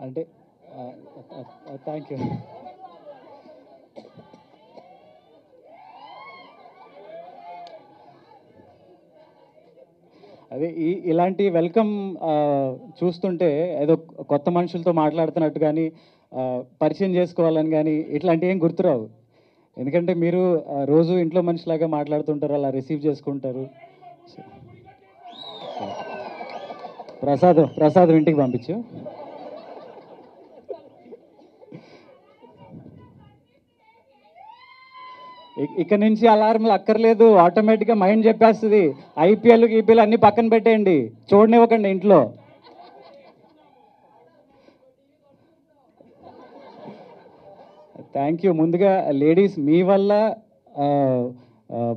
అంటే thank you. అదే ఇలాంటి వెల్కమ్ చూస్తుంటే ఏదో కొత్త మనుషులతో మాట్లాడుతున్నట్టు కానీ పరిచయం చేసుకోవాలని కానీ ఇట్లాంటివి ఏం గుర్తురావు. ఎందుకంటే మీరు రోజు ఇంట్లో మనిషిలాగా మాట్లాడుతుంటారు, అలా రిసీవ్ చేసుకుంటారు. ప్రసాదం ఇంటికి పంపించు. ఇక నుంచి అలారంలు అక్కర్లేదు, ఆటోమేటిక్గా మైండ్ చెప్పేస్తుంది. ఐపీఎల్ అన్ని పక్కన పెట్టేయండి, చూడనివ్వకండి ఇంట్లో. Thank you. ముందుగా లేడీస్ మీ వల్ల ఆ,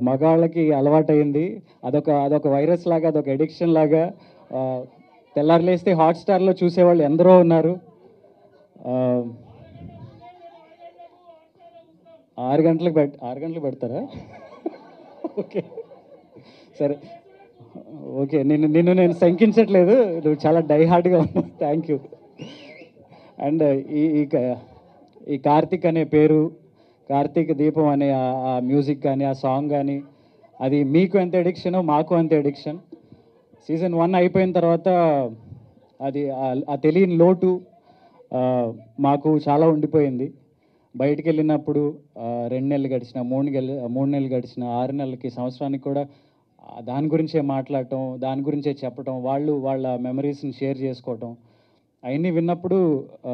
మగాళ్ళకి అలవాటైంది. అదొక వైరస్ లాగా, అదొక ఎడిక్షన్ లాగా. ఆ, తెల్లారు లేస్తే హాట్స్టార్లో చూసేవాళ్ళు ఎందరో ఉన్నారు. ఆ, 6 గంటలకు పెడతారా? ఓకే, సరే. ఓకే, నిన్ను నేను శంకించట్లేదు, నువ్వు చాలా డైహార్డ్గా ఉన్నావు. Thank you. అండ్ ఈ ఈ క- ఈ కార్తిక్ అనే పేరు, కార్తీక దీపం అనే ఆ మ్యూజిక్ కానీ, ఆ సాంగ్ కానీ, అది మీకు ఎంత ఎడిక్షనో మాకు అంత ఎడిక్షన్. సీజన్ 1 అయిపోయిన తర్వాత అది ఆ తెలియని లోటు ఆ, మాకు చాలా ఉండిపోయింది. బయటికి వెళ్ళినప్పుడు 2 నెలలు గడిచిన, 3 నెలలు గడిచిన, 6 నెలలకి, సంవత్సరానికి కూడా దాని గురించే మాట్లాడటం, దాని గురించే చెప్పటం, వాళ్ళు వాళ్ళ మెమరీస్ని షేర్ చేసుకోవటం, అవన్నీ విన్నప్పుడు ఆ,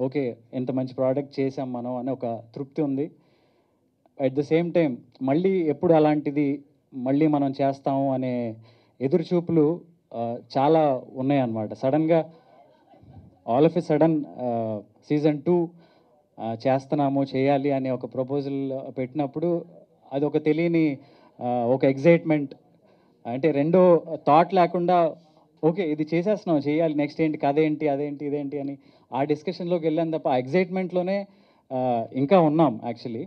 ఓకే, ఎంత మంచి ప్రోడక్ట్ చేసాం మనం అనే ఒక తృప్తి ఉంది. అట్ ద సేమ్ టైం మళ్ళీ ఎప్పుడు అలాంటిది మళ్ళీ మనం చేస్తాము అనే ఎదురుచూపులు చాలా ఉన్నాయన్నమాట. సడన్గా all of a sudden season 2 చేస్తున్నాము, చేయాలి అనే ఒక ప్రపోజల్ పెట్టినప్పుడు అది ఒక తెలియని ఒక ఎగ్జైట్మెంట్. అంటే రెండో థాట్ లేకుండా ఓకే ఇది చేసేస్తున్నాం, చేయాలి, నెక్స్ట్ ఏంటి, కథ ఏంటి, అదేంటి, ఇదేంటి అని ఆ డిస్కషన్లోకి వెళ్ళాను తప్ప ఆ ఎగ్జైట్మెంట్లోనే ఇంకా ఉన్నాం యాక్చువల్లీ.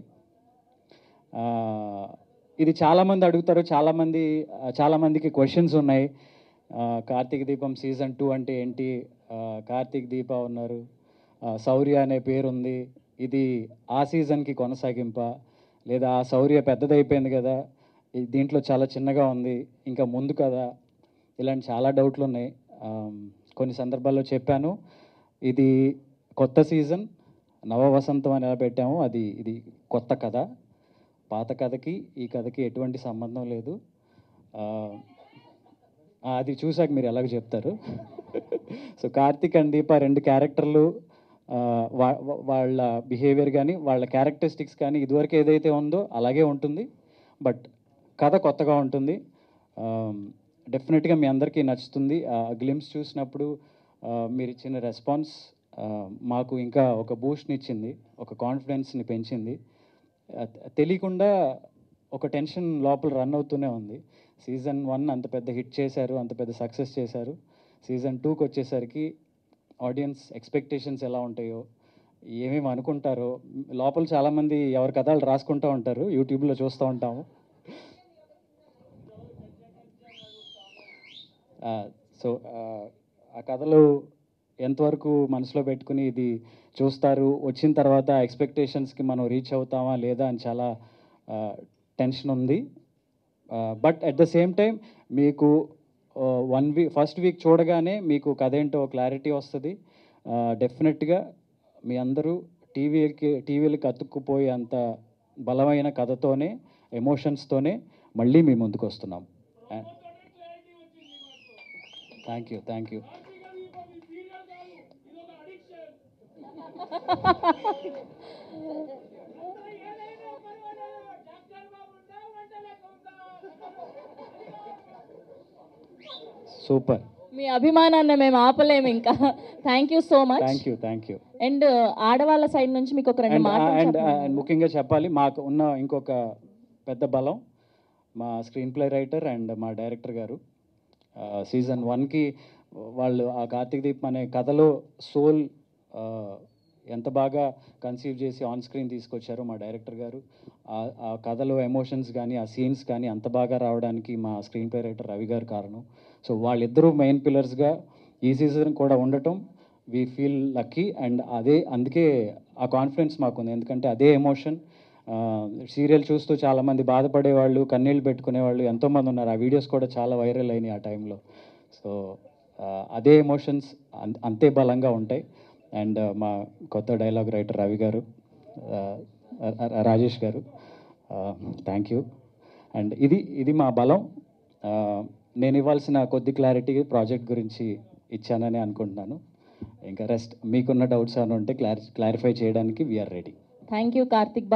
ఇది చాలామంది అడుగుతారు, చాలామందికి క్వశ్చన్స్ ఉన్నాయి. కార్తీక దీపం సీజన్ 2 అంటే ఏంటి, కార్తీక్ దీప ఉన్నారు, శౌర్య అనే పేరు ఉంది, ఇది ఆ సీజన్కి కొనసాగింప, లేదా ఆ శౌర్య పెద్దదైపోయింది కదా, దీంట్లో చాలా చిన్నగా ఉంది, ఇంకా ముందు కదా, ఇలాంటి చాలా డౌట్లు ఉన్నాయి. కొన్ని సందర్భాల్లో చెప్పాను, ఇది కొత్త సీజన్, నవ వసంతం అని ఎలా పెట్టాము, ఇది కొత్త కథ. పాత కథకి ఈ కథకి ఎటువంటి సంబంధం లేదు. ఆ, అది చూసాక మీరు ఎలాగ చెప్తారు. సో కార్తిక్ అండ్ దీప 2 క్యారెక్టర్లు, వాళ్ళ బిహేవియర్ కానీ, వాళ్ళ క్యారెక్టరిస్టిక్స్ కానీ ఇదివరకు ఏదైతే ఉందో అలాగే ఉంటుంది. బట్ కథ కొత్తగా ఉంటుంది. డెఫినెట్గా మీ అందరికీ నచ్చుతుంది. గ్లిమ్స్ చూసినప్పుడు మీరు ఇచ్చిన రెస్పాన్స్ మాకు ఇంకా ఒక బూస్ట్ని ఇచ్చింది, ఒక కాన్ఫిడెన్స్ని పెంచింది. తెలియకుండా ఒక టెన్షన్ లోపల రన్ అవుతూనే ఉంది. సీజన్ 1 అంత పెద్ద హిట్ చేశారు, అంత పెద్ద సక్సెస్ చేశారు. సీజన్ 2కి వచ్చేసరికి ఆడియన్స్ ఎక్స్పెక్టేషన్స్ ఎలా ఉంటాయో, ఏమేమి అనుకుంటారో, లోపల చాలామంది ఎవరి కథలు రాసుకుంటూ ఉంటారు, యూట్యూబ్లో చూస్తూ ఉంటాము. సో ఆ కథలు ఎంతవరకు మనసులో పెట్టుకుని ఇది చూస్తారు, వచ్చిన తర్వాత ఎక్స్పెక్టేషన్స్కి మనం రీచ్ అవుతామా లేదా అని చాలా టెన్షన్ ఉంది. But at the same time మీకు 1 వీక్, ఫస్ట్ వీక్ చూడగానే మీకు కథ ఏంటో క్లారిటీ వస్తుంది. డెఫినెట్గా మీ అందరూ టీవీలకి అతుక్కుపోయే అంత బలమైన కథతోనే, ఎమోషన్స్తోనే మళ్ళీ మీ ముందుకు వస్తున్నాం. Thank you. సూపర్. మీ అభిమానాన్ని మేము ఆపలేము ఇంకా. Thank you so much. Thank you. And ఆడవాళ్ళ సైడ్ నుంచి మీకు ఒక 2 మాటలు అండ్ చెప్పండి. ముఖ్యంగా చెప్పాలి, మాకు ఉన్న ఇంకొక పెద్ద బలం మా స్క్రీన్ ప్లే రైటర్ అండ్ మా డైరెక్టర్ గారు. సీజన్ 1కి వాళ్ళు ఆ కార్తీక్ దీప్ అనే కథలో సోల్ ఎంత బాగా కన్సీవ్ చేసి ఆన్ స్క్రీన్ తీసుకొచ్చారో మా డైరెక్టర్ గారు. ఆ కథలో ఎమోషన్స్ కానీ, ఆ సీన్స్ కానీ అంత బాగా రావడానికి మా స్క్రీన్ ప్లే రైటర్ రవి గారు కారణం. సో వాళ్ళిద్దరూ మెయిన్ పిల్లర్స్గా ఈ సీజన్ కూడా ఉండటం వీ ఫీల్ లక్కీ అండ్ అందుకే ఆ కాన్ఫిడెన్స్ మాకుంది. ఎందుకంటే అదే ఎమోషన్ సీరియల్ చూస్తూ చాలామంది బాధపడేవాళ్ళు, కన్నీళ్ళు పెట్టుకునేవాళ్ళు ఎంతోమంది ఉన్నారు. ఆ వీడియోస్ కూడా చాలా వైరల్ అయినాయి ఆ టైంలో. సో అదే ఎమోషన్స్ అంతే బలంగా ఉంటాయి. అండ్ మా కొత్త డైలాగ్ రైటర్ రవి గారు, రాజేష్ గారు, థ్యాంక్ యూ. అండ్ ఇది మా బలం. నేను ఇవ్వాల్సిన కొద్ది క్లారిటీ ప్రాజెక్ట్ గురించి ఇచ్చానని అనుకుంటున్నాను. ఇంకా రెస్ట్ మీకున్న డౌట్స్ అని ఉంటే క్లారిఫై చేయడానికి we are ready. Thank you Karthik.